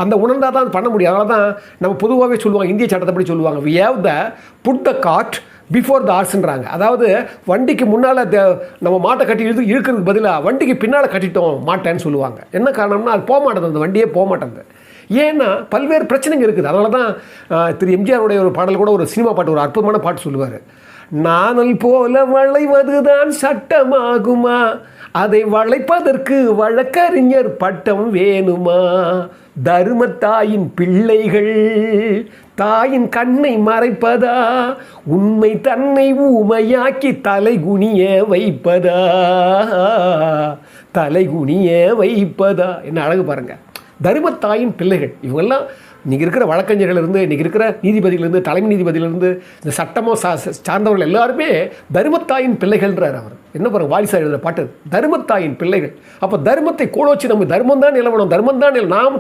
அந்த உணர்ந்தால் தான் பண்ண முடியும். அதனால தான் நம்ம பொதுவாகவே சொல்லுவாங்க, இந்திய சட்டத்தைப்படி சொல்லுவாங்க, we have the put the cart before the ஹார்ஸ்ன்றாங்க. அதாவது வண்டிக்கு முன்னால் நம்ம மாட்டை கட்டி இழுக்கிறதுக்கு பதிலாக வண்டிக்கு பின்னால் கட்டிட்டோம் மாட்டேன்னு சொல்லுவாங்க. என்ன காரணம்னா அது போக மாட்டேங்குது, அந்த வண்டியே போக மாட்டேங்குது. ஏன்னா பல்வேறு பிரச்சனைங்க இருக்குது. அதனால தான் திரு எம்ஜிஆருடைய ஒரு பாடல் கூட, ஒரு சினிமா பாட்டு, ஒரு அற்புதமான பாட்டு சொல்லுவார். நாணல் போல வளைவதுதான் சட்டமாகுமா, அதை வளைப்பதற்கு வழக்கறிஞர் பட்டம் வேணுமா, தர்மத்தாயின் பிள்ளைகள் தாயின் கண்ணை மறைப்பதா, உண்மை தன்னை ஊமையாக்கி தலைகுனிய வைப்பதா, தலைகுனிய வைப்பதா. என்ன அழகு பாருங்க, தர்மத்தாயின் பிள்ளைகள். இவங்கெல்லாம் இன்றைக்கி இருக்கிற வழக்கறிஞர்களிருந்து, இன்றைக்கி இருக்கிற நீதிபதியிலிருந்து, தலைமை நீதிபதியிலிருந்து, இந்த சட்டமோ சார்ந்தவர்கள் எல்லாருமே தர்மத்தாயின் பிள்ளைகள்ன்றார் அவர். என்ன பாருங்க, வாரிசார் எழுதுகிற பாட்டு, தர்மத்தாயின் பிள்ளைகள். அப்போ தர்மத்தை கோலோச்சி நம்ம தர்மம் தான் நிலவணும், தர்மம் தான் நாம்